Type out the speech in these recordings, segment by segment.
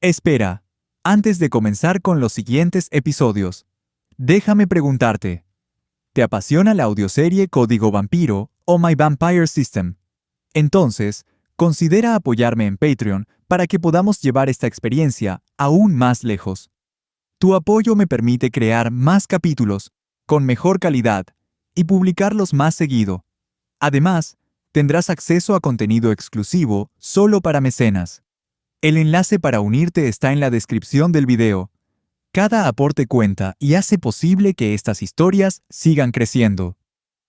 Espera, antes de comenzar con los siguientes episodios, déjame preguntarte, ¿te apasiona la audioserie Código Vampiro o My Vampire System? Entonces, considera apoyarme en Patreon para que podamos llevar esta experiencia aún más lejos. Tu apoyo me permite crear más capítulos, con mejor calidad, y publicarlos más seguido. Además, tendrás acceso a contenido exclusivo solo para mecenas. El enlace para unirte está en la descripción del video. Cada aporte cuenta y hace posible que estas historias sigan creciendo.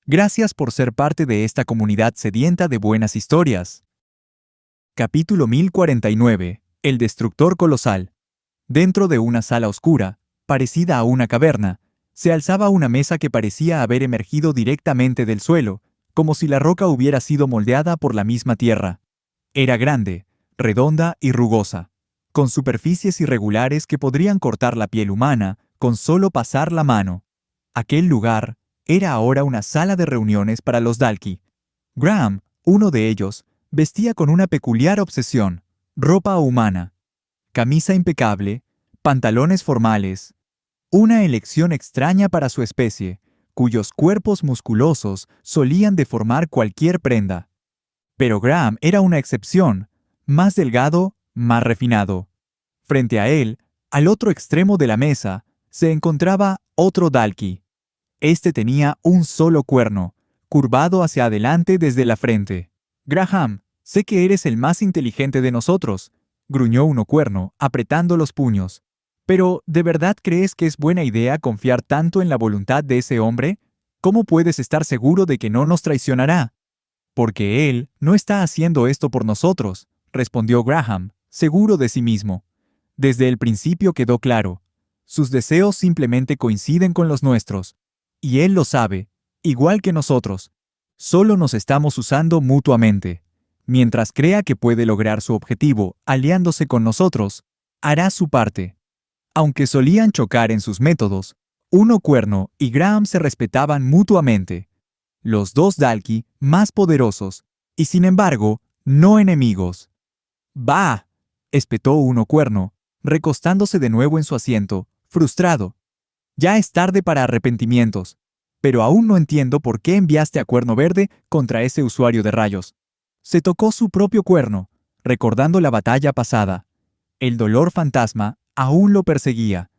Gracias por ser parte de esta comunidad sedienta de buenas historias. Capítulo 1049. El Destructor Colosal. Dentro de una sala oscura, parecida a una caverna, se alzaba una mesa que parecía haber emergido directamente del suelo, como si la roca hubiera sido moldeada por la misma tierra. Era grande, redonda y rugosa, con superficies irregulares que podrían cortar la piel humana con solo pasar la mano. Aquel lugar era ahora una sala de reuniones para los Dalki. Graham, uno de ellos, vestía con una peculiar obsesión, ropa humana, camisa impecable, pantalones formales, una elección extraña para su especie, cuyos cuerpos musculosos solían deformar cualquier prenda. Pero Graham era una excepción, más delgado, más refinado. Frente a él, al otro extremo de la mesa, se encontraba otro Dalki. Este tenía un solo cuerno, curvado hacia adelante desde la frente. «Graham, sé que eres el más inteligente de nosotros», gruñó Uno Cuerno, apretando los puños. «Pero, ¿de verdad crees que es buena idea confiar tanto en la voluntad de ese hombre? ¿Cómo puedes estar seguro de que no nos traicionará?» «Porque él no está haciendo esto por nosotros», respondió Graham, seguro de sí mismo. Desde el principio quedó claro. Sus deseos simplemente coinciden con los nuestros. Y él lo sabe, igual que nosotros. Solo nos estamos usando mutuamente. Mientras crea que puede lograr su objetivo aliándose con nosotros, hará su parte. Aunque solían chocar en sus métodos, Uno Cuerno y Graham se respetaban mutuamente. Los dos Dalki más poderosos, y sin embargo, no enemigos. «¡Bah!», espetó Uno Cuerno, recostándose de nuevo en su asiento, frustrado. «Ya es tarde para arrepentimientos, pero aún no entiendo por qué enviaste a Cuerno Verde contra ese usuario de rayos». Se tocó su propio cuerno, recordando la batalla pasada. El dolor fantasma aún lo perseguía.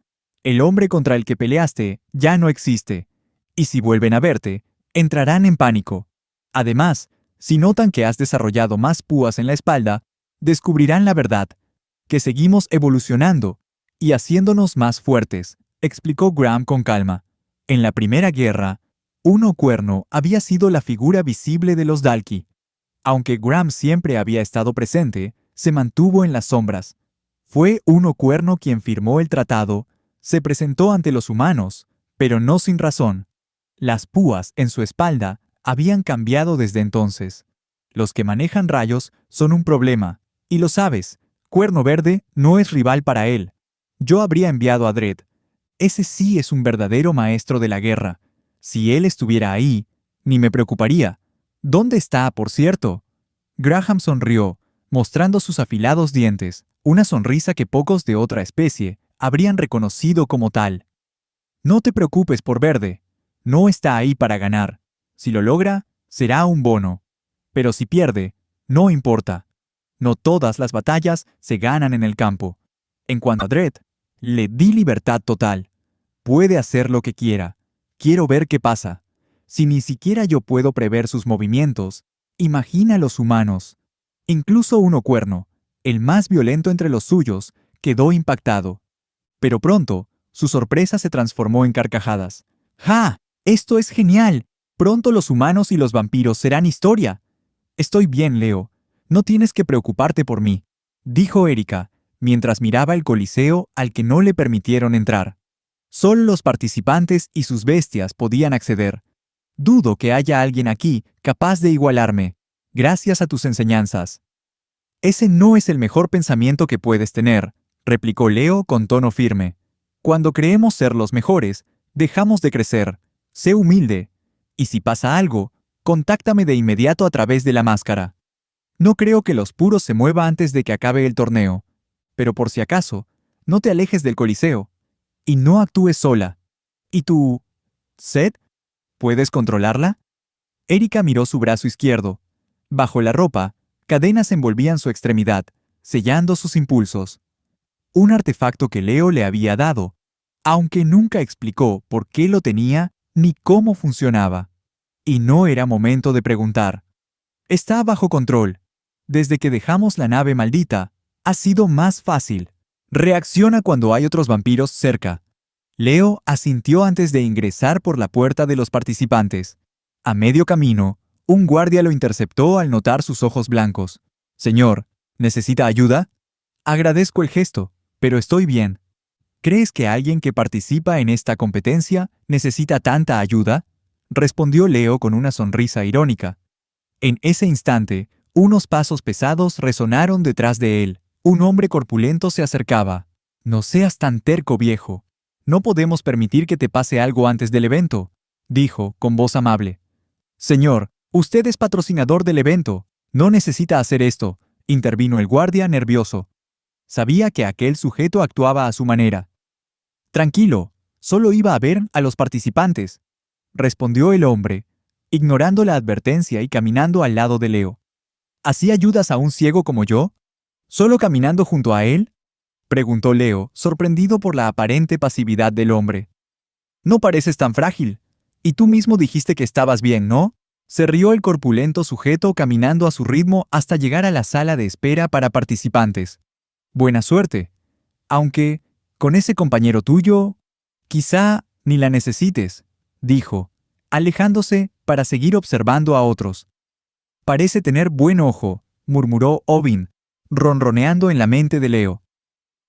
El hombre contra el que peleaste ya no existe, y si vuelven a verte, entrarán en pánico. Además, si notan que has desarrollado más púas en la espalda, descubrirán la verdad, que seguimos evolucionando y haciéndonos más fuertes, explicó Graham con calma. En la Primera Guerra, Uno Cuerno había sido la figura visible de los Dalki. Aunque Graham siempre había estado presente, se mantuvo en las sombras. Fue Uno Cuerno quien firmó el tratado, se presentó ante los humanos, pero no sin razón. Las púas en su espalda habían cambiado desde entonces. Los que manejan rayos son un problema, y lo sabes, Cuerno Verde no es rival para él. Yo habría enviado a Dredd. Ese sí es un verdadero maestro de la guerra. Si él estuviera ahí, ni me preocuparía. ¿Dónde está, por cierto? Graham sonrió, mostrando sus afilados dientes, una sonrisa que pocos de otra especie habrían reconocido como tal. No te preocupes por Verde. No está ahí para ganar. Si lo logra, será un bono. Pero si pierde, no importa. No todas las batallas se ganan en el campo. En cuanto a Dredd, le di libertad total. Puede hacer lo que quiera. Quiero ver qué pasa. Si ni siquiera yo puedo prever sus movimientos, imagina a los humanos. Incluso Uno Cuerno, el más violento entre los suyos, quedó impactado. Pero pronto, su sorpresa se transformó en carcajadas. ¡Ja! ¡Esto es genial! Pronto los humanos y los vampiros serán historia. Estoy bien, Leo. No tienes que preocuparte por mí, dijo Erika, mientras miraba el coliseo al que no le permitieron entrar. Solo los participantes y sus bestias podían acceder. Dudo que haya alguien aquí capaz de igualarme, gracias a tus enseñanzas. Ese no es el mejor pensamiento que puedes tener, replicó Leo con tono firme. Cuando creemos ser los mejores, dejamos de crecer. Sé humilde. Y si pasa algo, contáctame de inmediato a través de la máscara. No creo que los puros se mueva antes de que acabe el torneo. pero por si acaso, no te alejes del Coliseo. Y no actúes sola. ¿Y tú, sed? ¿Puedes controlarla? Erika miró su brazo izquierdo. Bajo la ropa, cadenas envolvían su extremidad, sellando sus impulsos. Un artefacto que Leo le había dado, aunque nunca explicó por qué lo tenía ni cómo funcionaba. Y no era momento de preguntar. Está bajo control. Desde que dejamos la nave maldita, ha sido más fácil. Reacciona cuando hay otros vampiros cerca. Leo asintió antes de ingresar por la puerta de los participantes. A medio camino, un guardia lo interceptó al notar sus ojos blancos. Señor, ¿necesita ayuda? Agradezco el gesto, pero estoy bien. ¿Crees que alguien que participa en esta competencia necesita tanta ayuda? Respondió Leo con una sonrisa irónica. En ese instante, unos pasos pesados resonaron detrás de él. Un hombre corpulento se acercaba. No seas tan terco, viejo. No podemos permitir que te pase algo antes del evento, dijo con voz amable. Señor, usted es patrocinador del evento. No necesita hacer esto, intervino el guardia nervioso. Sabía que aquel sujeto actuaba a su manera. Tranquilo, solo iba a ver a los participantes, respondió el hombre, ignorando la advertencia y caminando al lado de Leo. ¿Así ayudas a un ciego como yo? ¿Solo caminando junto a él? Preguntó Leo, sorprendido por la aparente pasividad del hombre. No pareces tan frágil. Y tú mismo dijiste que estabas bien, ¿no? Se rió el corpulento sujeto caminando a su ritmo hasta llegar a la sala de espera para participantes. Buena suerte. Aunque, con ese compañero tuyo, quizá ni la necesites, dijo, alejándose para seguir observando a otros. Parece tener buen ojo, murmuró Ovin, ronroneando en la mente de Leo.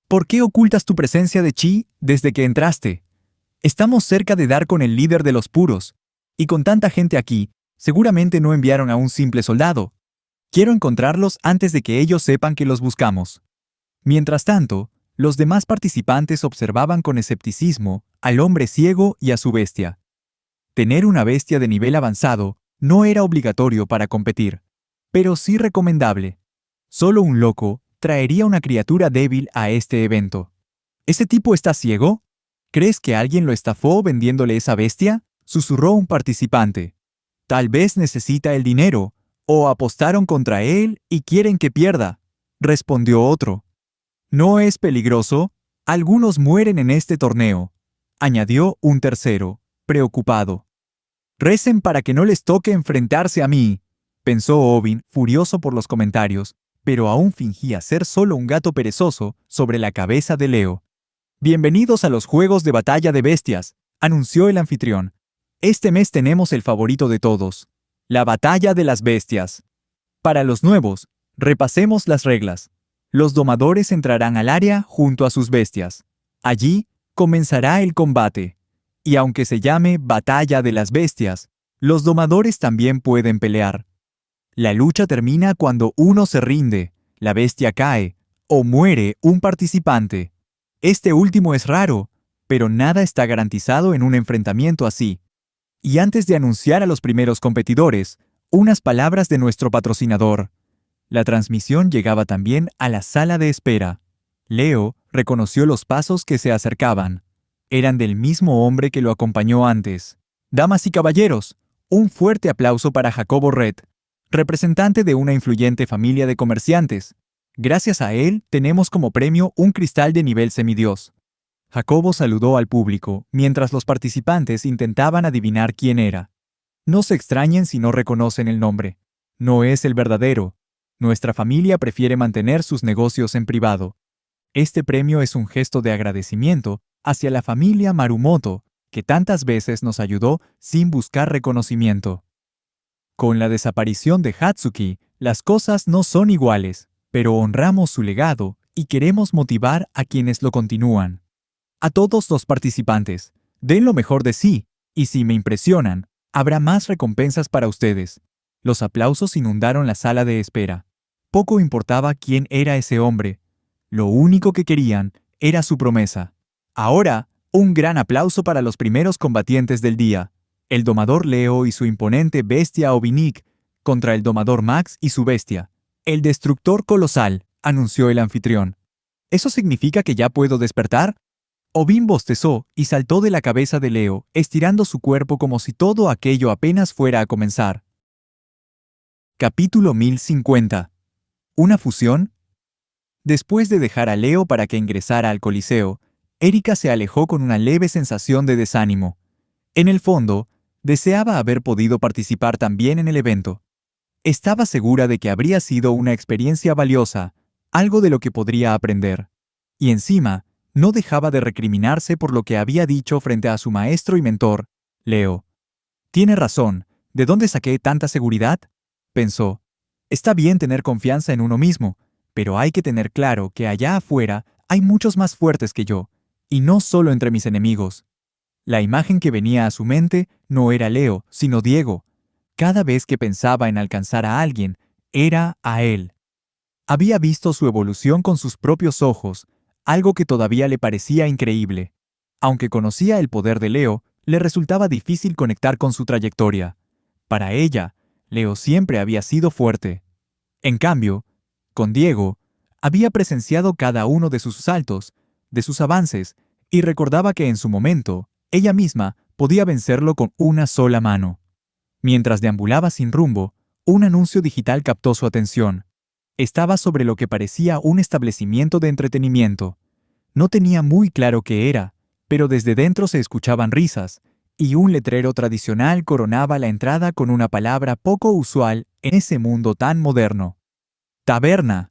¿Por qué ocultas tu presencia de chi desde que entraste? Estamos cerca de dar con el líder de los puros, y con tanta gente aquí, seguramente no enviaron a un simple soldado. Quiero encontrarlos antes de que ellos sepan que los buscamos. Mientras tanto, los demás participantes observaban con escepticismo al hombre ciego y a su bestia. Tener una bestia de nivel avanzado no era obligatorio para competir, pero sí recomendable. Solo un loco traería una criatura débil a este evento. ¿Ese tipo está ciego? ¿Crees que alguien lo estafó vendiéndole esa bestia? Susurró un participante. Tal vez necesita el dinero, o apostaron contra él y quieren que pierda, respondió otro. ¿No es peligroso? Algunos mueren en este torneo, añadió un tercero, preocupado. Recen para que no les toque enfrentarse a mí, pensó Ovin, furioso por los comentarios, pero aún fingía ser solo un gato perezoso sobre la cabeza de Leo. Bienvenidos a los Juegos de Batalla de Bestias, anunció el anfitrión. Este mes tenemos el favorito de todos, la Batalla de las Bestias. Para los nuevos, repasemos las reglas. Los domadores entrarán al área junto a sus bestias. Allí comenzará el combate. Y aunque se llame Batalla de las Bestias, los domadores también pueden pelear. La lucha termina cuando uno se rinde, la bestia cae, o muere un participante. Este último es raro, pero nada está garantizado en un enfrentamiento así. Y antes de anunciar a los primeros competidores, unas palabras de nuestro patrocinador. La transmisión llegaba también a la sala de espera. Leo reconoció los pasos que se acercaban. Eran del mismo hombre que lo acompañó antes. Damas y caballeros, un fuerte aplauso para Jacobo Red, representante de una influyente familia de comerciantes. Gracias a él, tenemos como premio un cristal de nivel semidios. Jacobo saludó al público, mientras los participantes intentaban adivinar quién era. No se extrañen si no reconocen el nombre. No es el verdadero. Nuestra familia prefiere mantener sus negocios en privado. Este premio es un gesto de agradecimiento hacia la familia Marumoto, que tantas veces nos ayudó sin buscar reconocimiento. Con la desaparición de Hatsuki, las cosas no son iguales, pero honramos su legado y queremos motivar a quienes lo continúan. A todos los participantes, den lo mejor de sí, y si me impresionan, habrá más recompensas para ustedes. Los aplausos inundaron la sala de espera. Poco importaba quién era ese hombre. Lo único que querían era su promesa. Ahora, un gran aplauso para los primeros combatientes del día. El domador Leo y su imponente bestia Ovinik contra el domador Max y su bestia. El destructor colosal, anunció el anfitrión. ¿Eso significa que ya puedo despertar? Obin bostezó y saltó de la cabeza de Leo, estirando su cuerpo como si todo aquello apenas fuera a comenzar. Capítulo 1050. ¿Una fusión? Después de dejar a Leo para que ingresara al Coliseo, Erika se alejó con una leve sensación de desánimo. En el fondo, deseaba haber podido participar también en el evento. Estaba segura de que habría sido una experiencia valiosa, algo de lo que podría aprender. Y encima, no dejaba de recriminarse por lo que había dicho frente a su maestro y mentor, Leo. «Tiene razón, ¿de dónde saqué tanta seguridad?», pensó. «Está bien tener confianza en uno mismo, pero hay que tener claro que allá afuera hay muchos más fuertes que yo, y no solo entre mis enemigos». La imagen que venía a su mente no era Leo, sino Diego. Cada vez que pensaba en alcanzar a alguien, era a él. Había visto su evolución con sus propios ojos, algo que todavía le parecía increíble. Aunque conocía el poder de Leo, le resultaba difícil conectar con su trayectoria. Para ella, Leo siempre había sido fuerte. En cambio, con Diego, había presenciado cada uno de sus saltos, de sus avances, y recordaba que en su momento, ella misma podía vencerlo con una sola mano. Mientras deambulaba sin rumbo, un anuncio digital captó su atención. Estaba sobre lo que parecía un establecimiento de entretenimiento. No tenía muy claro qué era, pero desde dentro se escuchaban risas, y un letrero tradicional coronaba la entrada con una palabra poco usual en ese mundo tan moderno. Taberna.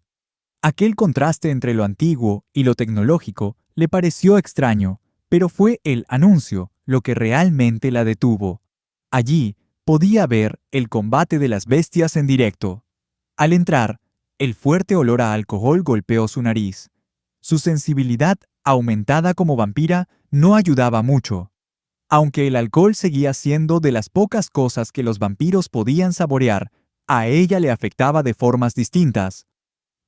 Aquel contraste entre lo antiguo y lo tecnológico le pareció extraño, pero fue el anuncio lo que realmente la detuvo. Allí podía ver el combate de las bestias en directo. Al entrar, el fuerte olor a alcohol golpeó su nariz. Su sensibilidad, aumentada como vampira, no ayudaba mucho. Aunque el alcohol seguía siendo de las pocas cosas que los vampiros podían saborear, a ella le afectaba de formas distintas.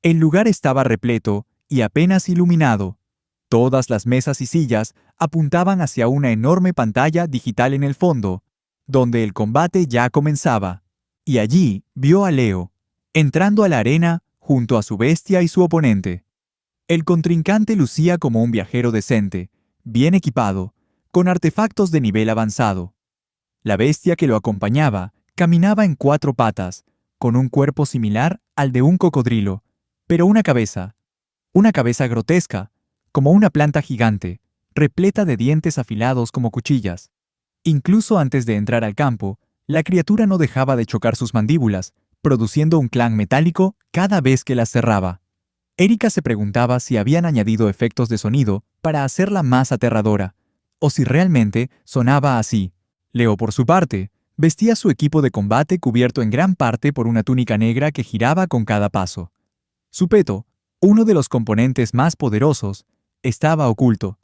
El lugar estaba repleto y apenas iluminado. Todas las mesas y sillas apuntaban hacia una enorme pantalla digital en el fondo, donde el combate ya comenzaba. Y allí vio a Leo, entrando a la arena junto a su bestia y su oponente. El contrincante lucía como un viajero decente, bien equipado, con artefactos de nivel avanzado. La bestia que lo acompañaba caminaba en 4 patas, con un cuerpo similar al de un cocodrilo, pero una cabeza grotesca, como una planta gigante, repleta de dientes afilados como cuchillas. Incluso antes de entrar al campo, la criatura no dejaba de chocar sus mandíbulas, produciendo un clan metálico cada vez que las cerraba. Erika se preguntaba si habían añadido efectos de sonido para hacerla más aterradora, o si realmente sonaba así. Leo, por su parte, vestía su equipo de combate cubierto en gran parte por una túnica negra que giraba con cada paso. Su peto, uno de los componentes más poderosos, estaba oculto,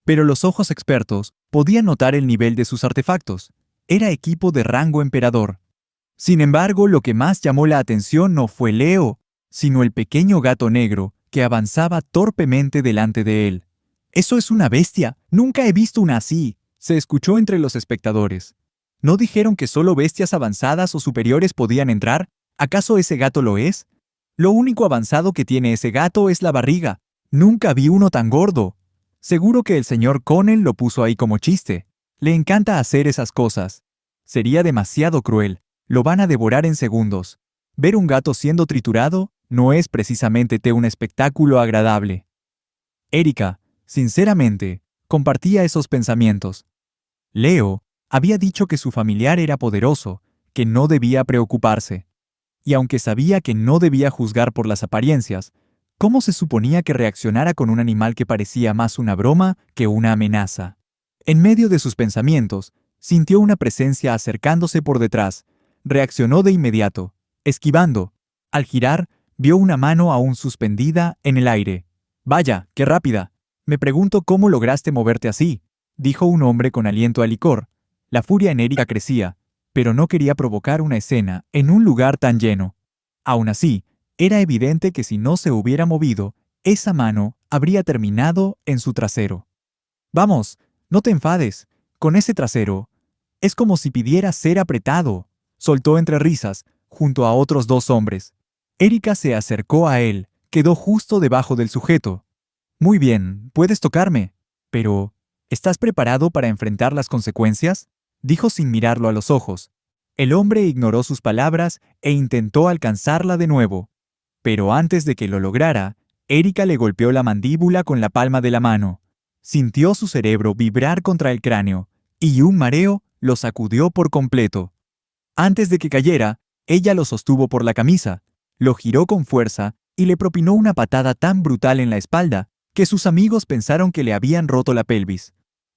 pero los ojos expertos podían notar el nivel de sus artefactos. Era equipo de rango emperador. Sin embargo, lo que más llamó la atención no fue Leo, sino el pequeño gato negro que avanzaba torpemente delante de él. «¡Eso es una bestia! ¡Nunca he visto una así!», se escuchó entre los espectadores. ¿No dijeron que solo bestias avanzadas o superiores podían entrar? ¿Acaso ese gato lo es? Lo único avanzado que tiene ese gato es la barriga. Nunca vi uno tan gordo. Seguro que el señor Connell lo puso ahí como chiste. Le encanta hacer esas cosas. Sería demasiado cruel. Lo van a devorar en segundos. Ver un gato siendo triturado no es precisamente un espectáculo agradable. Erika, sinceramente, compartía esos pensamientos. Leo había dicho que su familiar era poderoso, que no debía preocuparse. Y aunque sabía que no debía juzgar por las apariencias, ¿cómo se suponía que reaccionara con un animal que parecía más una broma que una amenaza? En medio de sus pensamientos, sintió una presencia acercándose por detrás. Reaccionó de inmediato, esquivando. Al girar, vio una mano aún suspendida en el aire. «Vaya, qué rápida. Me pregunto cómo lograste moverte así», dijo un hombre con aliento a licor. La furia en Erika crecía, pero no quería provocar una escena en un lugar tan lleno. Aún así, era evidente que si no se hubiera movido, esa mano habría terminado en su trasero. «Vamos, no te enfades. Con ese trasero. Es como si pidiera ser apretado», soltó entre risas, junto a otros 2 hombres. Erika se acercó a él, quedó justo debajo del sujeto. Muy bien, puedes tocarme. Pero, ¿estás preparado para enfrentar las consecuencias? Dijo sin mirarlo a los ojos. El hombre ignoró sus palabras e intentó alcanzarla de nuevo. Pero antes de que lo lograra, Erika le golpeó la mandíbula con la palma de la mano. Sintió su cerebro vibrar contra el cráneo, y un mareo lo sacudió por completo. Antes de que cayera, ella lo sostuvo por la camisa, lo giró con fuerza y le propinó una patada tan brutal en la espalda que sus amigos pensaron que le habían roto la pelvis.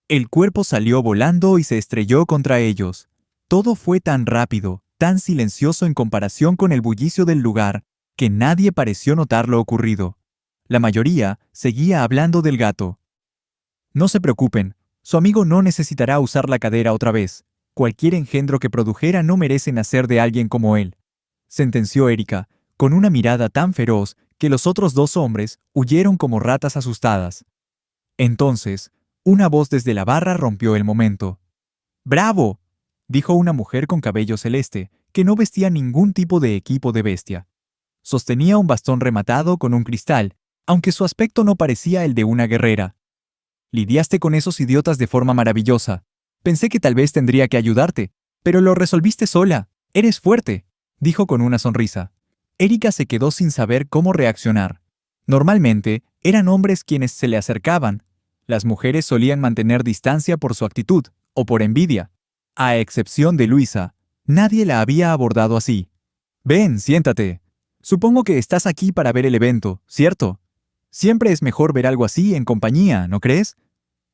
El cuerpo salió volando y se estrelló contra ellos. Todo fue tan rápido, tan silencioso en comparación con el bullicio del lugar, que nadie pareció notar lo ocurrido. La mayoría seguía hablando del gato. No se preocupen, su amigo no necesitará usar la cadera otra vez. Cualquier engendro que produjera no merece nacer de alguien como él, sentenció Erika, con una mirada tan feroz que los otros dos hombres huyeron como ratas asustadas. Entonces, una voz desde la barra rompió el momento. ¡Bravo!, dijo una mujer con cabello celeste, que no vestía ningún tipo de equipo de bestia. Sostenía un bastón rematado con un cristal, aunque su aspecto no parecía el de una guerrera. Lidiaste con esos idiotas de forma maravillosa. Pensé que tal vez tendría que ayudarte, pero lo resolviste sola. Eres fuerte, dijo con una sonrisa. Erika se quedó sin saber cómo reaccionar. Normalmente, eran hombres quienes se le acercaban. Las mujeres solían mantener distancia por su actitud, o por envidia. A excepción de Luisa, nadie la había abordado así. Ven, siéntate. Supongo que estás aquí para ver el evento, ¿cierto? Siempre es mejor ver algo así en compañía, ¿no crees?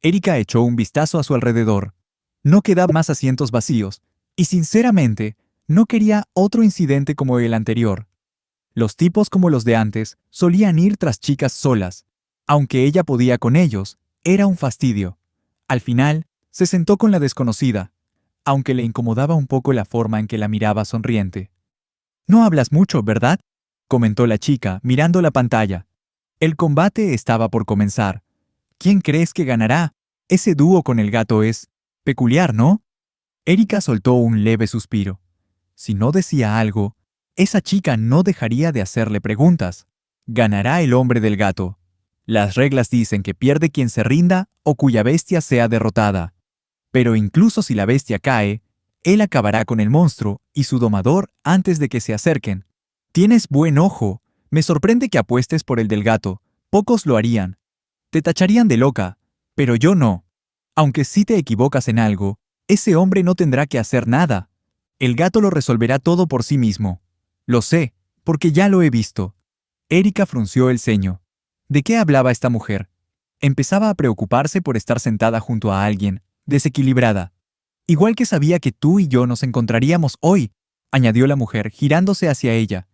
Erika echó un vistazo a su alrededor. No quedaban más asientos vacíos, y sinceramente, no quería otro incidente como el anterior. Los tipos como los de antes solían ir tras chicas solas. Aunque ella podía con ellos, era un fastidio. Al final, se sentó con la desconocida, aunque le incomodaba un poco la forma en que la miraba sonriente. «No hablas mucho, ¿verdad?», comentó la chica, mirando la pantalla. El combate estaba por comenzar. ¿Quién crees que ganará? Ese dúo con el gato es peculiar, ¿no? Erika soltó un leve suspiro. Si no decía algo, esa chica no dejaría de hacerle preguntas. Ganará el hombre del gato. Las reglas dicen que pierde quien se rinda o cuya bestia sea derrotada. Pero incluso si la bestia cae, él acabará con el monstruo y su domador antes de que se acerquen. Tienes buen ojo. Me sorprende que apuestes por el del gato. Pocos lo harían. Te tacharían de loca, pero yo no. Aunque si te equivocas en algo, ese hombre no tendrá que hacer nada. El gato lo resolverá todo por sí mismo. Lo sé, porque ya lo he visto. Erika frunció el ceño. ¿De qué hablaba esta mujer? Empezaba a preocuparse por estar sentada junto a alguien, desequilibrada. Igual que sabía que tú y yo nos encontraríamos hoy, añadió la mujer, girándose hacia ella.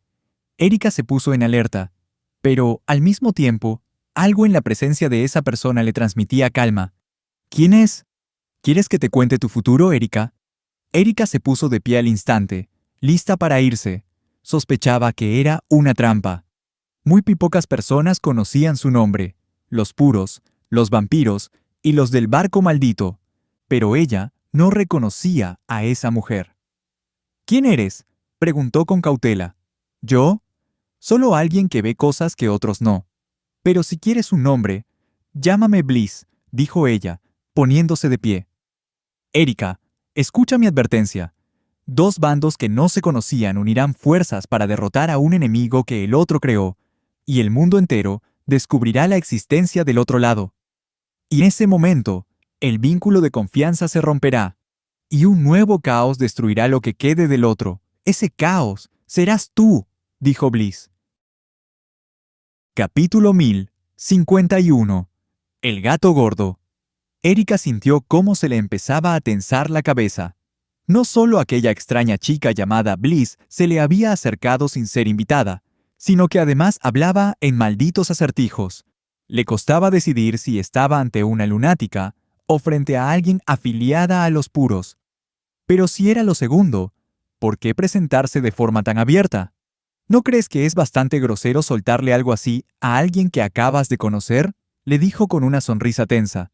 Erika se puso en alerta, pero, al mismo tiempo, algo en la presencia de esa persona le transmitía calma. ¿Quién es? ¿Quieres que te cuente tu futuro, Erika? Erika se puso de pie al instante, lista para irse. Sospechaba que era una trampa. Muy pocas personas conocían su nombre, los puros, los vampiros y los del barco maldito, pero ella no reconocía a esa mujer. ¿Quién eres?, preguntó con cautela. ¿Yo? Solo alguien que ve cosas que otros no. Pero si quieres un nombre, llámame Bliss, dijo ella, poniéndose de pie. Erika, escucha mi advertencia. Dos bandos que no se conocían unirán fuerzas para derrotar a un enemigo que el otro creó, y el mundo entero descubrirá la existencia del otro lado. Y en ese momento, el vínculo de confianza se romperá, y un nuevo caos destruirá lo que quede del otro. Ese caos serás tú, dijo Bliss. Capítulo 1051. El gato gordo. Erika sintió cómo se le empezaba a tensar la cabeza. No solo aquella extraña chica llamada Bliss se le había acercado sin ser invitada, sino que además hablaba en malditos acertijos. Le costaba decidir si estaba ante una lunática o frente a alguien afiliada a los puros. Pero si era lo segundo, ¿por qué presentarse de forma tan abierta? ¿No crees que es bastante grosero soltarle algo así a alguien que acabas de conocer?, le dijo con una sonrisa tensa.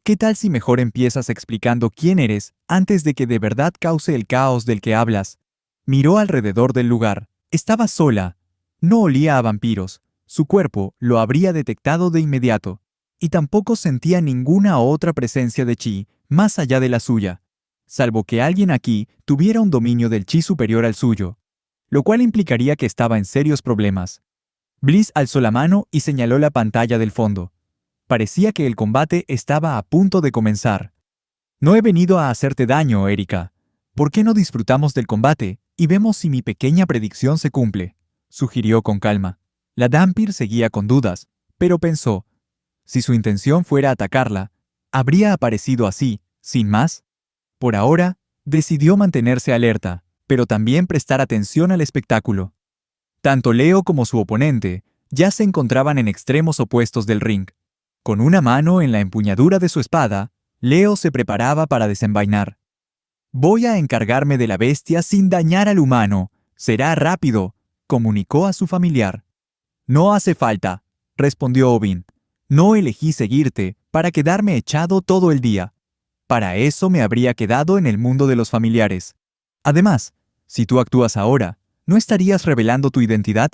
¿Qué tal si mejor empiezas explicando quién eres antes de que de verdad cause el caos del que hablas? Miró alrededor del lugar. Estaba sola. No olía a vampiros. Su cuerpo lo habría detectado de inmediato, y tampoco sentía ninguna otra presencia de chi más allá de la suya, salvo que alguien aquí tuviera un dominio del chi superior al suyo, lo cual implicaría que estaba en serios problemas. Bliss alzó la mano y señaló la pantalla del fondo. Parecía que el combate estaba a punto de comenzar. No he venido a hacerte daño, Erika. ¿Por qué no disfrutamos del combate y vemos si mi pequeña predicción se cumple?, sugirió con calma. La Dhampir seguía con dudas, pero pensó, si su intención fuera atacarla, ¿habría aparecido así, sin más? Por ahora, decidió mantenerse alerta, pero también prestar atención al espectáculo. Tanto Leo como su oponente ya se encontraban en extremos opuestos del ring. Con una mano en la empuñadura de su espada, Leo se preparaba para desenvainar. «Voy a encargarme de la bestia sin dañar al humano. Será rápido», comunicó a su familiar. «No hace falta», respondió Ovin. «No elegí seguirte para quedarme echado todo el día. Para eso me habría quedado en el mundo de los familiares. Además, si tú actúas ahora, ¿no estarías revelando tu identidad?».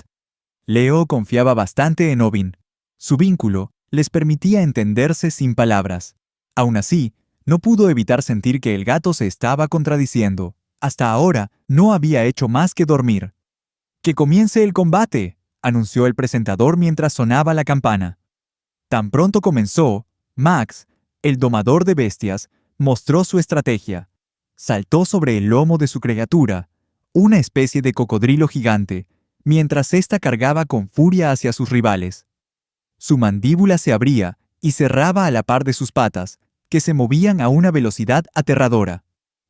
Leo confiaba bastante en Ovin. Su vínculo les permitía entenderse sin palabras. Aún así, no pudo evitar sentir que el gato se estaba contradiciendo. Hasta ahora no había hecho más que dormir. «¡Que comience el combate!», anunció el presentador mientras sonaba la campana. Tan pronto comenzó, Max, el domador de bestias, mostró su estrategia. Saltó sobre el lomo de su criatura, una especie de cocodrilo gigante, mientras ésta cargaba con furia hacia sus rivales. Su mandíbula se abría y cerraba a la par de sus patas, que se movían a una velocidad aterradora.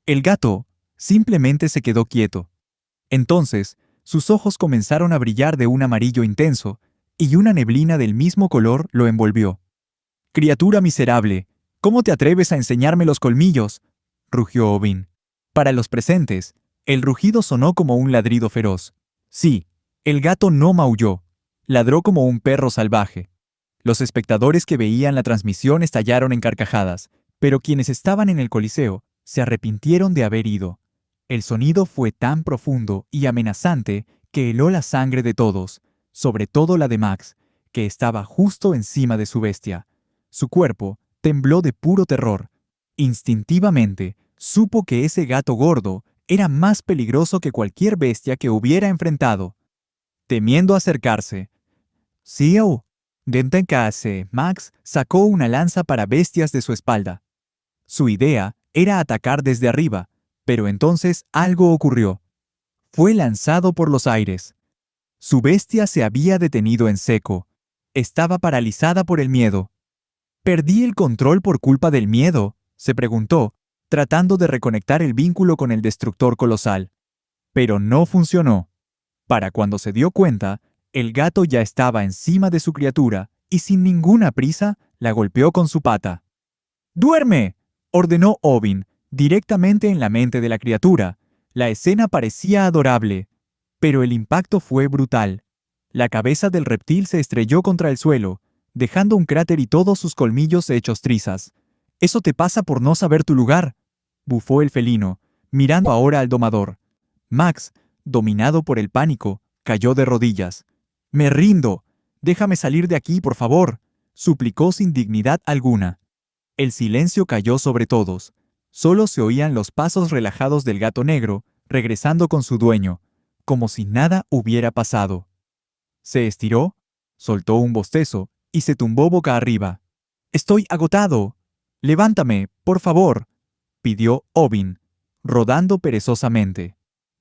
El gato simplemente se quedó quieto. Entonces, sus ojos comenzaron a brillar de un amarillo intenso, y una neblina del mismo color lo envolvió. «Criatura miserable, ¿cómo te atreves a enseñarme los colmillos?», rugió Ovin. Para los presentes, el rugido sonó como un ladrido feroz. Sí, el gato no maulló, ladró como un perro salvaje. Los espectadores que veían la transmisión estallaron en carcajadas, pero quienes estaban en el coliseo se arrepintieron de haber ido. El sonido fue tan profundo y amenazante que heló la sangre de todos, sobre todo la de Max, que estaba justo encima de su bestia. Su cuerpo tembló de puro terror. Instintivamente, supo que ese gato gordo era más peligroso que cualquier bestia que hubiera enfrentado. Temiendo acercarse, «¡Siu!», Dentenkase, Max sacó una lanza para bestias de su espalda. Su idea era atacar desde arriba, pero entonces algo ocurrió. Fue lanzado por los aires. Su bestia se había detenido en seco. Estaba paralizada por el miedo. «¿Perdí el control por culpa del miedo?», se preguntó, tratando de reconectar el vínculo con el destructor colosal. Pero no funcionó. Para cuando se dio cuenta, el gato ya estaba encima de su criatura y sin ninguna prisa la golpeó con su pata. «¡Duerme!», ordenó Ovin, directamente en la mente de la criatura. La escena parecía adorable, pero el impacto fue brutal. La cabeza del reptil se estrelló contra el suelo, dejando un cráter y todos sus colmillos hechos trizas. «Eso te pasa por no saber tu lugar», bufó el felino, mirando ahora al domador. Max, dominado por el pánico, cayó de rodillas. «Me rindo. Déjame salir de aquí, por favor», suplicó sin dignidad alguna. El silencio cayó sobre todos. Solo se oían los pasos relajados del gato negro, regresando con su dueño, como si nada hubiera pasado. Se estiró, soltó un bostezo y se tumbó boca arriba. «Estoy agotado. Levántame, por favor», pidió Ovin, rodando perezosamente.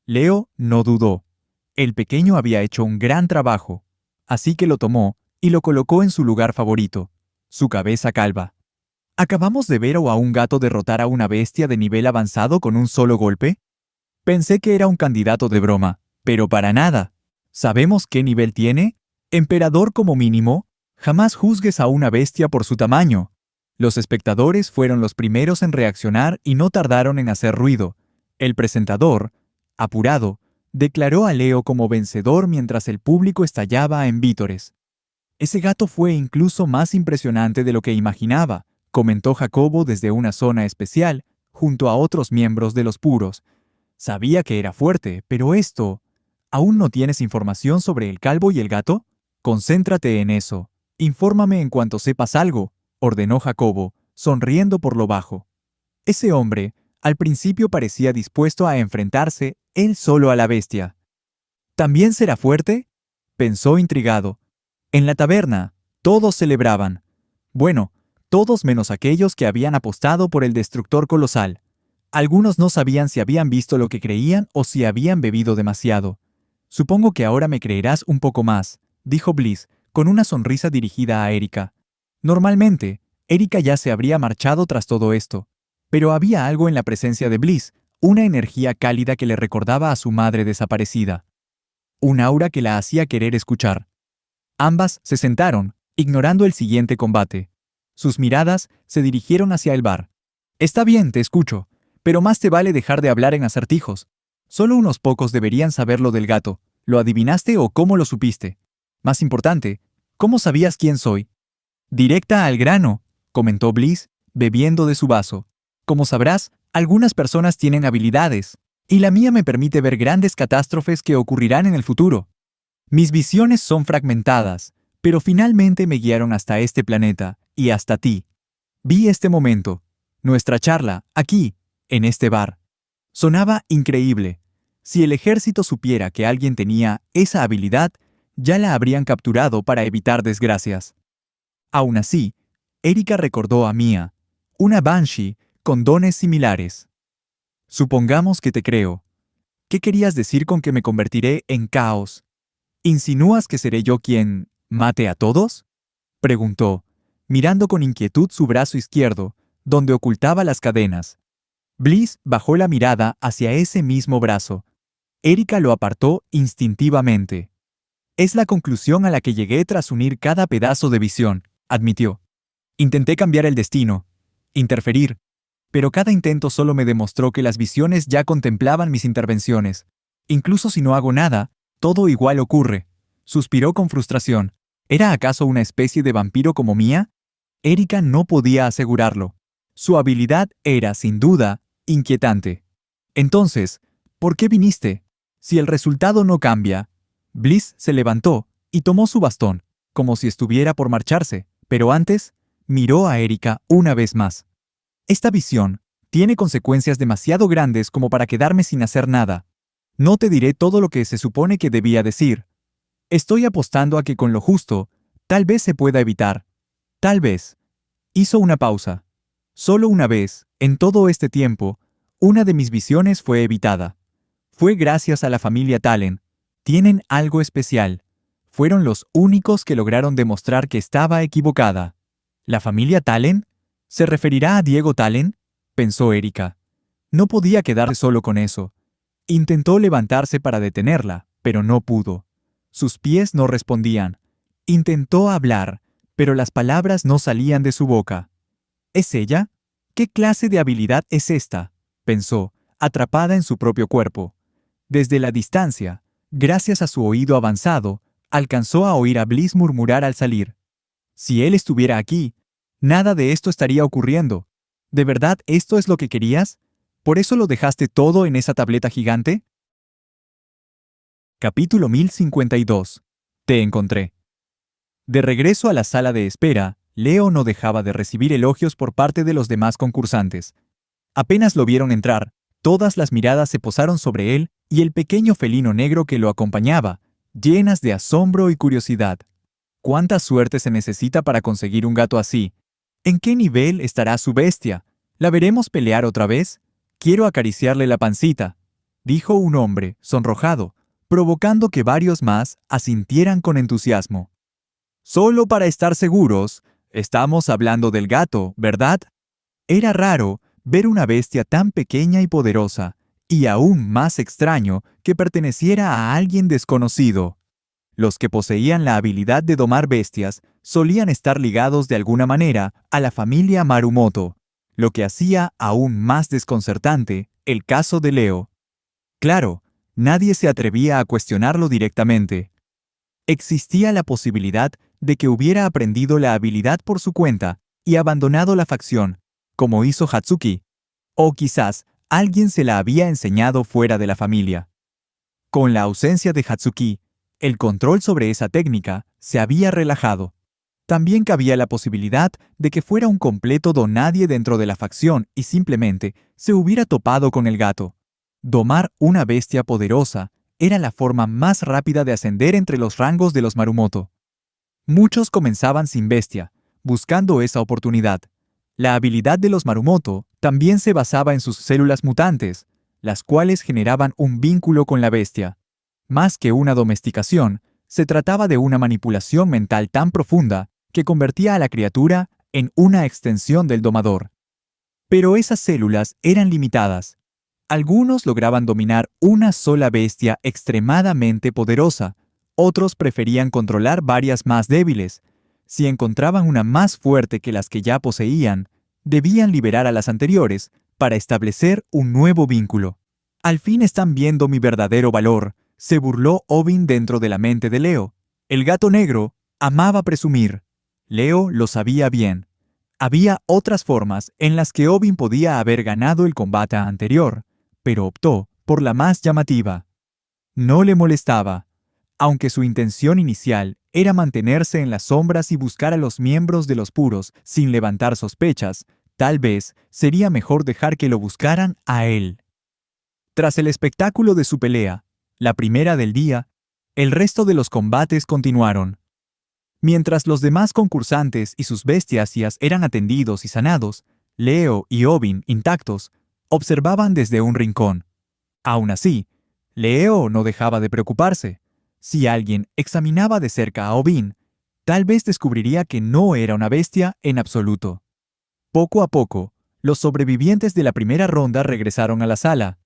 Leo no dudó. El pequeño había hecho un gran trabajo, así que lo tomó y lo colocó en su lugar favorito, su cabeza calva. «¿Acabamos de ver a un gato derrotar a una bestia de nivel avanzado con un solo golpe? Pensé que era un candidato de broma, pero para nada. ¿Sabemos qué nivel tiene? Emperador como mínimo. Jamás juzgues a una bestia por su tamaño». Los espectadores fueron los primeros en reaccionar y no tardaron en hacer ruido. El presentador, apurado, declaró a Leo como vencedor mientras el público estallaba en vítores. «Ese gato fue incluso más impresionante de lo que imaginaba», comentó Jacobo desde una zona especial, junto a otros miembros de los puros. «Sabía que era fuerte, pero esto... ¿Aún no tienes información sobre el calvo y el gato?», Concéntrate en eso. Infórmame en cuanto sepas algo, ordenó Jacobo, sonriendo por lo bajo. Ese hombre, al principio parecía dispuesto a enfrentarse él solo a la bestia. ¿También será fuerte?, pensó intrigado. En la taberna, todos celebraban. Bueno, todos menos aquellos que habían apostado por el destructor colosal. Algunos no sabían si habían visto lo que creían o si habían bebido demasiado. Supongo que ahora me creerás un poco más, dijo Bliss, con una sonrisa dirigida a Erika. Normalmente, Erika ya se habría marchado tras todo esto, pero había algo en la presencia de Bliss, una energía cálida que le recordaba a su madre desaparecida. Un aura que la hacía querer escuchar. Ambas se sentaron, ignorando el siguiente combate. Sus miradas se dirigieron hacia el bar. Está bien, te escucho, pero más te vale dejar de hablar en acertijos. Solo unos pocos deberían saber lo del gato. ¿Lo adivinaste o cómo lo supiste? Más importante, ¿cómo sabías quién soy? Directa al grano, comentó Bliss, bebiendo de su vaso. Como sabrás, algunas personas tienen habilidades, y la mía me permite ver grandes catástrofes que ocurrirán en el futuro. Mis visiones son fragmentadas, pero finalmente me guiaron hasta este planeta, y hasta ti. Vi este momento, nuestra charla, aquí, en este bar. Sonaba increíble. Si el ejército supiera que alguien tenía esa habilidad, ya la habrían capturado para evitar desgracias. Aún así, Erika recordó a Mia, una Banshee con dones similares. Supongamos que te creo. ¿Qué querías decir con que me convertiré en caos? ¿Insinúas que seré yo quien mate a todos?, preguntó, mirando con inquietud su brazo izquierdo, donde ocultaba las cadenas. Bliss bajó la mirada hacia ese mismo brazo. Erika lo apartó instintivamente. Es la conclusión a la que llegué tras unir cada pedazo de visión, admitió. Intenté cambiar el destino, interferir, pero cada intento solo me demostró que las visiones ya contemplaban mis intervenciones. Incluso si no hago nada, todo igual ocurre. Suspiró con frustración. ¿Era acaso una especie de vampiro como Mia? Erika no podía asegurarlo. Su habilidad era, sin duda, inquietante. Entonces, ¿por qué viniste? Si el resultado no cambia. Bliss se levantó y tomó su bastón, como si estuviera por marcharse, pero antes, miró a Erika una vez más. Esta visión tiene consecuencias demasiado grandes como para quedarme sin hacer nada. No te diré todo lo que se supone que debía decir. Estoy apostando a que con lo justo, tal vez se pueda evitar. Tal vez. Hizo una pausa. Solo una vez, en todo este tiempo, una de mis visiones fue evitada. Fue gracias a la familia Talen. Tienen algo especial. Fueron los únicos que lograron demostrar que estaba equivocada. ¿La familia Talen? ¿Se referirá a Diego Talen?, pensó Erika. No podía quedarse solo con eso. Intentó levantarse para detenerla, pero no pudo. Sus pies no respondían. Intentó hablar, pero las palabras no salían de su boca. ¿Es ella? ¿Qué clase de habilidad es esta?, pensó, atrapada en su propio cuerpo. Desde la distancia, gracias a su oído avanzado, alcanzó a oír a Bliss murmurar al salir. Si él estuviera aquí, nada de esto estaría ocurriendo. ¿De verdad esto es lo que querías? ¿Por eso lo dejaste todo en esa tableta gigante? Capítulo 1052. Te encontré. De regreso a la sala de espera, Leo no dejaba de recibir elogios por parte de los demás concursantes. Apenas lo vieron entrar, todas las miradas se posaron sobre él y el pequeño felino negro que lo acompañaba, llenas de asombro y curiosidad. ¿Cuánta suerte se necesita para conseguir un gato así? ¿En qué nivel estará su bestia? ¿La veremos pelear otra vez? Quiero acariciarle la pancita, dijo un hombre, sonrojado, provocando que varios más asintieran con entusiasmo. Solo para estar seguros, estamos hablando del gato, ¿verdad? Era raro ver una bestia tan pequeña y poderosa, y aún más extraño que perteneciera a alguien desconocido. Los que poseían la habilidad de domar bestias solían estar ligados de alguna manera a la familia Marumoto, lo que hacía aún más desconcertante el caso de Leo. Claro, nadie se atrevía a cuestionarlo directamente. Existía la posibilidad de que hubiera aprendido la habilidad por su cuenta y abandonado la facción, como hizo Hatsuki, o quizás alguien se la había enseñado fuera de la familia. Con la ausencia de Hatsuki, El control sobre esa técnica se había relajado. También cabía la posibilidad de que fuera un completo donadie dentro de la facción y simplemente se hubiera topado con el gato. Domar una bestia poderosa era la forma más rápida de ascender entre los rangos de los Marumoto. Muchos comenzaban sin bestia, buscando esa oportunidad. La habilidad de los Marumoto también se basaba en sus células mutantes, las cuales generaban un vínculo con la bestia. Más que una domesticación, se trataba de una manipulación mental tan profunda que convertía a la criatura en una extensión del domador. Pero esas células eran limitadas. Algunos lograban dominar una sola bestia extremadamente poderosa, otros preferían controlar varias más débiles. Si encontraban una más fuerte que las que ya poseían, debían liberar a las anteriores para establecer un nuevo vínculo. Al fin están viendo mi verdadero valor, se burló Obin dentro de la mente de Leo. El gato negro amaba presumir. Leo lo sabía bien. Había otras formas en las que Obin podía haber ganado el combate anterior, pero optó por la más llamativa. No le molestaba. Aunque su intención inicial era mantenerse en las sombras y buscar a los miembros de los puros sin levantar sospechas, tal vez sería mejor dejar que lo buscaran a él. Tras el espectáculo de su pelea, la primera del día, el resto de los combates continuaron. Mientras los demás concursantes y sus bestias eran atendidos y sanados, Leo y Obin, intactos, observaban desde un rincón. Aún así, Leo no dejaba de preocuparse. Si alguien examinaba de cerca a Obin, tal vez descubriría que no era una bestia en absoluto. Poco a poco, los sobrevivientes de la primera ronda regresaron a la sala.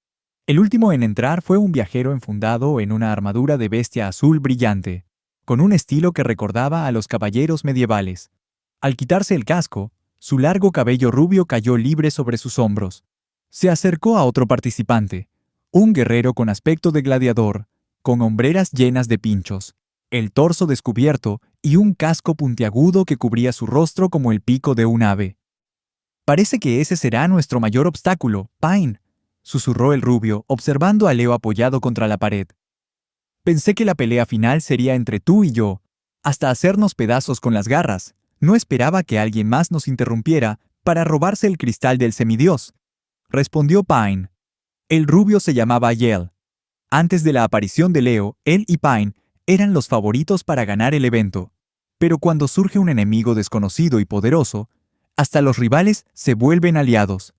El último en entrar fue un viajero enfundado en una armadura de bestia azul brillante, con un estilo que recordaba a los caballeros medievales. Al quitarse el casco, su largo cabello rubio cayó libre sobre sus hombros. Se acercó a otro participante, un guerrero con aspecto de gladiador, con hombreras llenas de pinchos, el torso descubierto y un casco puntiagudo que cubría su rostro como el pico de un ave. «Parece que ese será nuestro mayor obstáculo, Pine», susurró el rubio, observando a Leo apoyado contra la pared. «Pensé que la pelea final sería entre tú y yo, hasta hacernos pedazos con las garras. No esperaba que alguien más nos interrumpiera para robarse el cristal del semidios», respondió Pine. El rubio se llamaba Yell. Antes de la aparición de Leo, él y Pine eran los favoritos para ganar el evento. Pero cuando surge un enemigo desconocido y poderoso, hasta los rivales se vuelven aliados.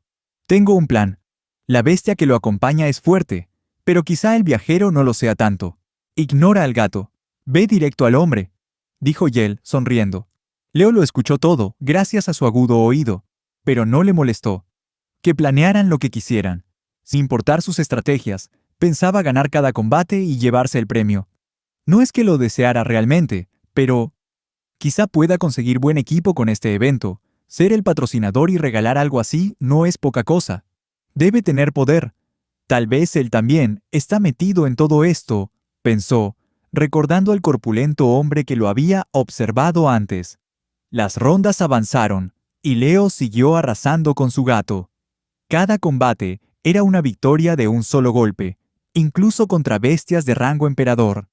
«Tengo un plan. La bestia que lo acompaña es fuerte, pero quizá el viajero no lo sea tanto. Ignora al gato. Ve directo al hombre», dijo Yell, sonriendo. Leo lo escuchó todo, gracias a su agudo oído, pero no le molestó. Que planearan lo que quisieran. Sin importar sus estrategias, pensaba ganar cada combate y llevarse el premio. No es que lo deseara realmente, pero quizá pueda conseguir buen equipo con este evento. Ser el patrocinador y regalar algo así no es poca cosa. Debe tener poder. Tal vez él también está metido en todo esto, pensó, recordando al corpulento hombre que lo había observado antes. Las rondas avanzaron, y Leo siguió arrasando con su gato. Cada combate era una victoria de un solo golpe, incluso contra bestias de rango emperador.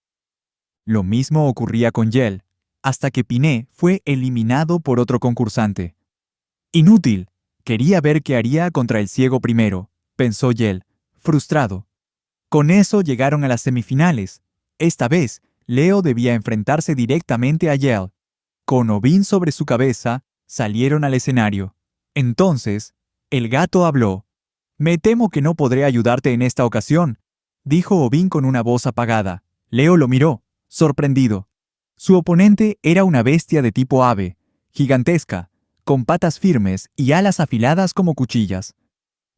Lo mismo ocurría con Yell, hasta que Piné fue eliminado por otro concursante. «Inútil. Quería ver qué haría contra el ciego primero», pensó Yell, frustrado. Con eso llegaron a las semifinales. Esta vez, Leo debía enfrentarse directamente a Yell. Con Obin sobre su cabeza, salieron al escenario. Entonces, el gato habló. «Me temo que no podré ayudarte en esta ocasión», dijo Obin con una voz apagada. Leo lo miró, sorprendido. Su oponente era una bestia de tipo ave, gigantesca, con patas firmes y alas afiladas como cuchillas.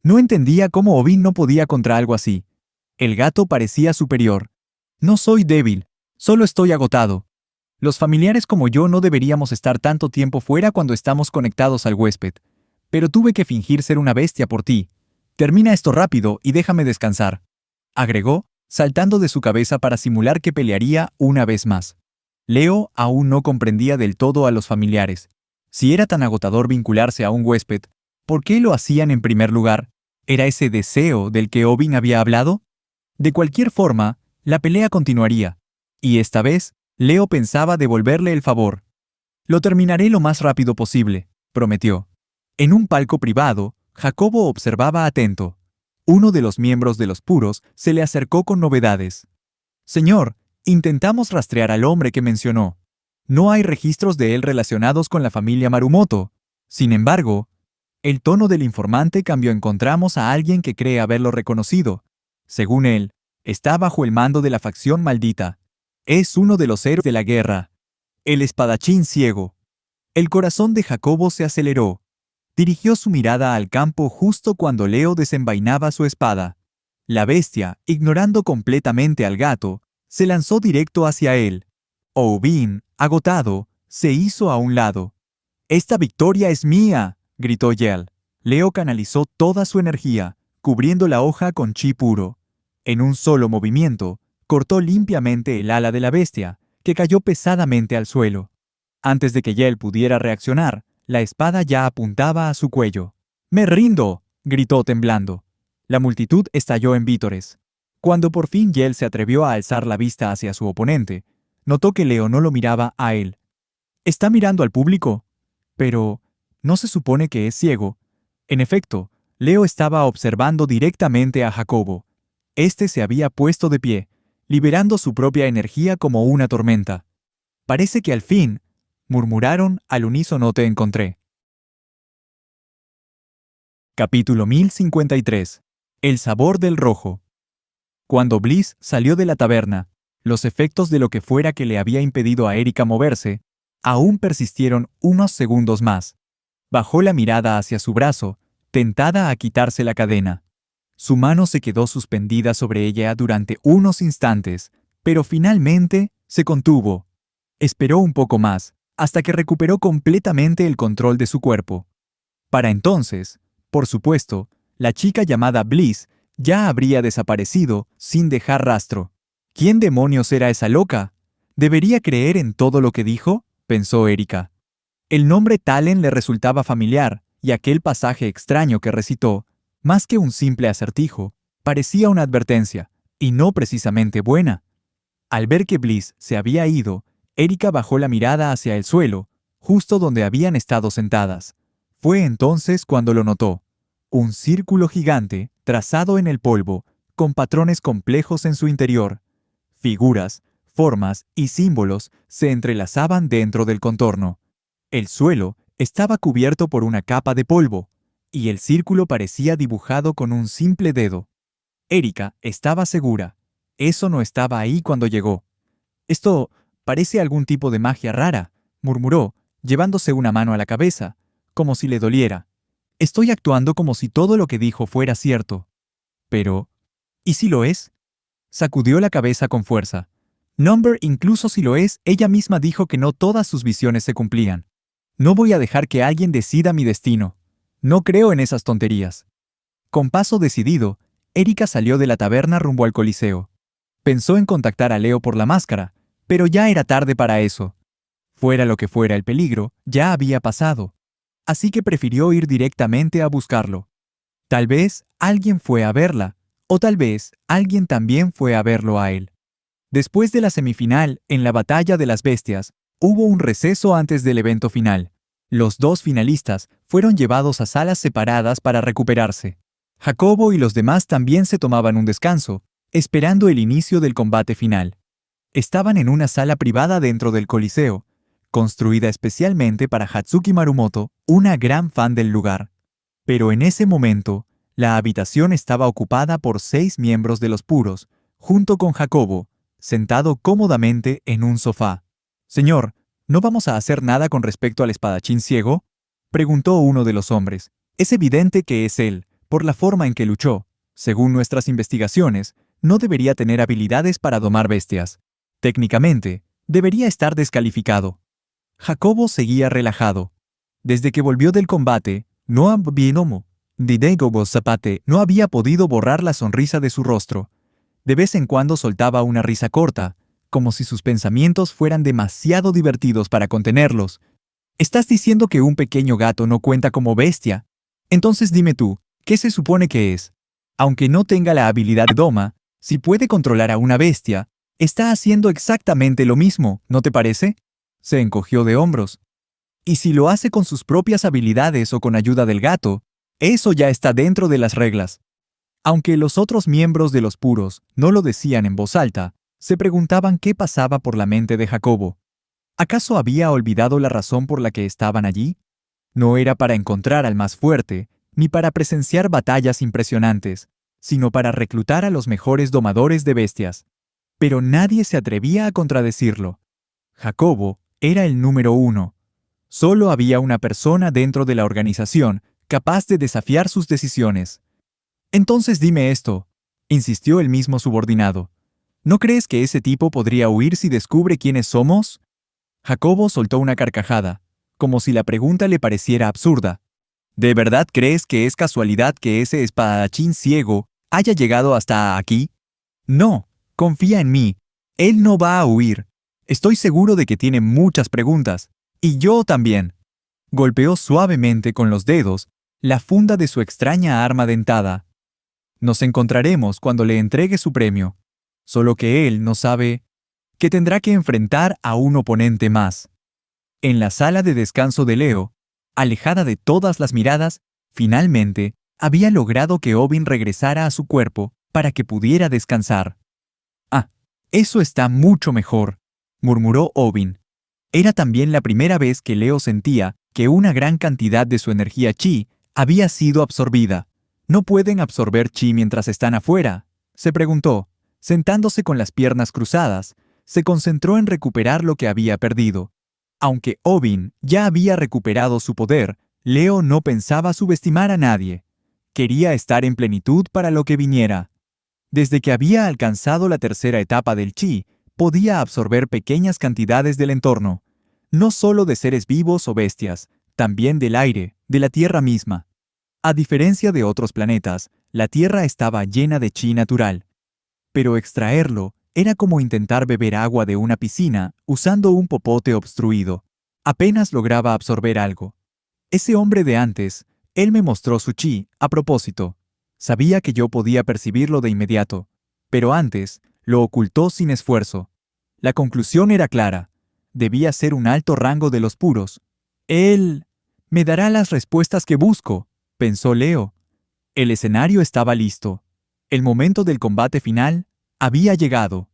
No entendía cómo Obin no podía contra algo así. El gato parecía superior. «No soy débil, solo estoy agotado. Los familiares como yo no deberíamos estar tanto tiempo fuera cuando estamos conectados al huésped. Pero tuve que fingir ser una bestia por ti. Termina esto rápido y déjame descansar», agregó, saltando de su cabeza para simular que pelearía una vez más. Leo aún no comprendía del todo a los familiares. Si era tan agotador vincularse a un huésped, ¿por qué lo hacían en primer lugar? ¿Era ese deseo del que Obin había hablado? De cualquier forma, la pelea continuaría. Y esta vez, Leo pensaba devolverle el favor. Lo terminaré lo más rápido posible, prometió. En un palco privado, Jacobo observaba atento. Uno de los miembros de los puros se le acercó con novedades. Señor, intentamos rastrear al hombre que mencionó. No hay registros de él relacionados con la familia Marumoto. Sin embargo, el tono del informante cambió. Encontramos a alguien que cree haberlo reconocido. Según él, está bajo el mando de la facción maldita. Es uno de los héroes de la guerra. El espadachín ciego. El corazón de Jacobo se aceleró. Dirigió su mirada al campo justo cuando Leo desenvainaba su espada. La bestia, ignorando completamente al gato, se lanzó directo hacia él. Oubin, agotado, se hizo a un lado. «¡Esta victoria es mía!», gritó Yell. Leo canalizó toda su energía, cubriendo la hoja con chi puro. En un solo movimiento, cortó limpiamente el ala de la bestia, que cayó pesadamente al suelo. Antes de que Yell pudiera reaccionar, la espada ya apuntaba a su cuello. «¡Me rindo!», gritó temblando. La multitud estalló en vítores. Cuando por fin Yell se atrevió a alzar la vista hacia su oponente, notó que Leo no lo miraba a él. «¿Está mirando al público? Pero, ¿no se supone que es ciego?». En efecto, Leo estaba observando directamente a Jacobo. Este se había puesto de pie, liberando su propia energía como una tormenta. «Parece que al fin», murmuraron al unísono. «Te encontré». Capítulo 1053. El sabor del rojo. Cuando Bliss salió de la taberna, los efectos de lo que fuera que le había impedido a Erika moverse aún persistieron unos segundos más. Bajó la mirada hacia su brazo, tentada a quitarse la cadena. Su mano se quedó suspendida sobre ella durante unos instantes, pero finalmente se contuvo. Esperó un poco más, hasta que recuperó completamente el control de su cuerpo. Para entonces, por supuesto, la chica llamada Bliss ya habría desaparecido sin dejar rastro. ¿Quién demonios era esa loca? ¿Debería creer en todo lo que dijo?, pensó Erika. El nombre Talen le resultaba familiar, y aquel pasaje extraño que recitó, más que un simple acertijo, parecía una advertencia, y no precisamente buena. Al ver que Bliss se había ido, Erika bajó la mirada hacia el suelo, justo donde habían estado sentadas. Fue entonces cuando lo notó. Un círculo gigante, trazado en el polvo, con patrones complejos en su interior. Figuras, formas y símbolos se entrelazaban dentro del contorno. El suelo estaba cubierto por una capa de polvo, y el círculo parecía dibujado con un simple dedo. Erika estaba segura. Eso no estaba ahí cuando llegó. «Esto parece algún tipo de magia rara», murmuró, llevándose una mano a la cabeza, como si le doliera. «Estoy actuando como si todo lo que dijo fuera cierto». Pero, ¿y si lo es? Sacudió la cabeza con fuerza. Number, incluso si lo es, ella misma dijo que no todas sus visiones se cumplían. No voy a dejar que alguien decida mi destino. No creo en esas tonterías. Con paso decidido, Erika salió de la taberna rumbo al Coliseo. Pensó en contactar a Leo por la máscara, pero ya era tarde para eso. Fuera lo que fuera el peligro, ya había pasado. Así que prefirió ir directamente a buscarlo. Tal vez alguien fue a verla, o tal vez alguien también fue a verlo a él. Después de la semifinal, en la Batalla de las Bestias, hubo un receso antes del evento final. Los dos finalistas fueron llevados a salas separadas para recuperarse. Jacobo y los demás también se tomaban un descanso, esperando el inicio del combate final. Estaban en una sala privada dentro del Coliseo, construida especialmente para Hatsuki Marumoto, una gran fan del lugar. Pero en ese momento, la habitación estaba ocupada por 6 miembros de los puros, junto con Jacobo, sentado cómodamente en un sofá. «Señor, ¿no vamos a hacer nada con respecto al espadachín ciego?», preguntó uno de los hombres. «Es evidente que es él, por la forma en que luchó. Según nuestras investigaciones, no debería tener habilidades para domar bestias. Técnicamente, debería estar descalificado». Jacobo seguía relajado. Desde que volvió del combate, Noam Binomo, Didego Zapate, no había podido borrar la sonrisa de su rostro. De vez en cuando soltaba una risa corta, como si sus pensamientos fueran demasiado divertidos para contenerlos. «¿Estás diciendo que un pequeño gato no cuenta como bestia? Entonces dime tú, ¿qué se supone que es? Aunque no tenga la habilidad de doma, si puede controlar a una bestia, Está haciendo exactamente lo mismo, ¿no te parece? Se encogió de hombros. Y si lo hace con sus propias habilidades o con ayuda del gato, eso ya está dentro de las reglas. Aunque los otros miembros de los puros no lo decían en voz alta, se preguntaban qué pasaba por la mente de Jacobo. ¿Acaso había olvidado la razón por la que estaban allí? No era para encontrar al más fuerte, ni para presenciar batallas impresionantes, sino para reclutar a los mejores domadores de bestias. Pero nadie se atrevía a contradecirlo. Jacobo era el número 1. Solo había una persona dentro de la organización capaz de desafiar sus decisiones. Entonces dime esto, insistió el mismo subordinado. ¿No crees que ese tipo podría huir si descubre quiénes somos? Jacobo soltó una carcajada, como si la pregunta le pareciera absurda. ¿De verdad crees que es casualidad que ese espadachín ciego haya llegado hasta aquí? No, confía en mí. Él no va a huir. Estoy seguro de que tiene muchas preguntas. Y yo también. Golpeó suavemente con los dedos la funda de su extraña arma dentada. Nos encontraremos cuando le entregue su premio. Solo que él no sabe que tendrá que enfrentar a un oponente más. En la sala de descanso de Leo, alejada de todas las miradas, finalmente había logrado que Obin regresara a su cuerpo para que pudiera descansar. «Ah, eso está mucho mejor», murmuró Obin. Era también la primera vez que Leo sentía que una gran cantidad de su energía chi había sido absorbida. ¿No pueden absorber chi mientras están afuera?, se preguntó. Sentándose con las piernas cruzadas, se concentró en recuperar lo que había perdido. Aunque Obin ya había recuperado su poder, Leo no pensaba subestimar a nadie. Quería estar en plenitud para lo que viniera. Desde que había alcanzado la tercera etapa del chi, podía absorber pequeñas cantidades del entorno, no solo de seres vivos o bestias, también del aire, de la Tierra misma. A diferencia de otros planetas, la Tierra estaba llena de chi natural. Pero extraerlo era como intentar beber agua de una piscina usando un popote obstruido. Apenas lograba absorber algo. Ese hombre de antes, él me mostró su chi, a propósito. Sabía que yo podía percibirlo de inmediato, pero antes lo ocultó sin esfuerzo. La conclusión era clara. Debía ser un alto rango de los puros. Él me dará las respuestas que busco, pensó Leo. El escenario estaba listo. El momento del combate final había llegado.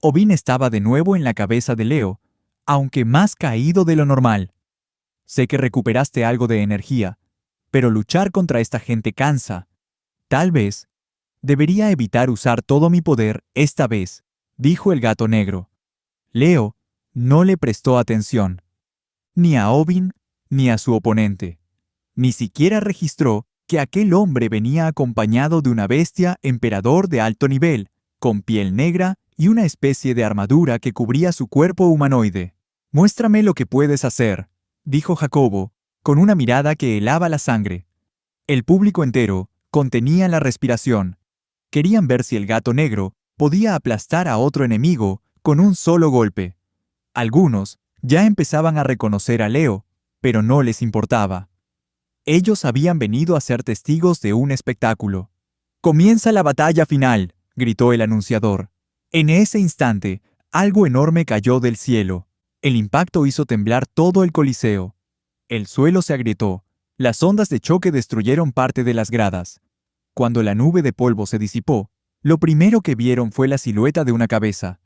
Obin estaba de nuevo en la cabeza de Leo, aunque más caído de lo normal. Sé que recuperaste algo de energía, pero luchar contra esta gente cansa. Tal vez debería evitar usar todo mi poder esta vez, dijo el gato negro. Leo no le prestó atención, ni a Obin ni a su oponente. Ni siquiera registró que aquel hombre venía acompañado de una bestia emperador de alto nivel, con piel negra y una especie de armadura que cubría su cuerpo humanoide. «Muéstrame lo que puedes hacer», dijo Jacobo, con una mirada que helaba la sangre. El público entero contenía la respiración. Querían ver si el gato negro podía aplastar a otro enemigo con un solo golpe. Algunos ya empezaban a reconocer a Leo, pero no les importaba. Ellos habían venido a ser testigos de un espectáculo. «Comienza la batalla final», gritó el anunciador. En ese instante, algo enorme cayó del cielo. El impacto hizo temblar todo el coliseo. El suelo se agrietó. Las ondas de choque destruyeron parte de las gradas. Cuando la nube de polvo se disipó, lo primero que vieron fue la silueta de una cabeza.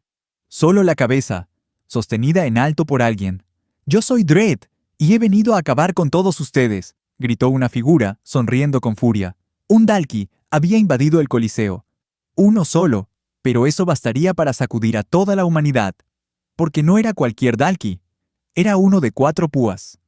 Solo la cabeza, sostenida en alto por alguien. «Yo soy Dredd, y he venido a acabar con todos ustedes», gritó una figura, sonriendo con furia. Un Dalki había invadido el coliseo. Uno solo, pero eso bastaría para sacudir a toda la humanidad. Porque no era cualquier Dalki. Era uno de 4 púas.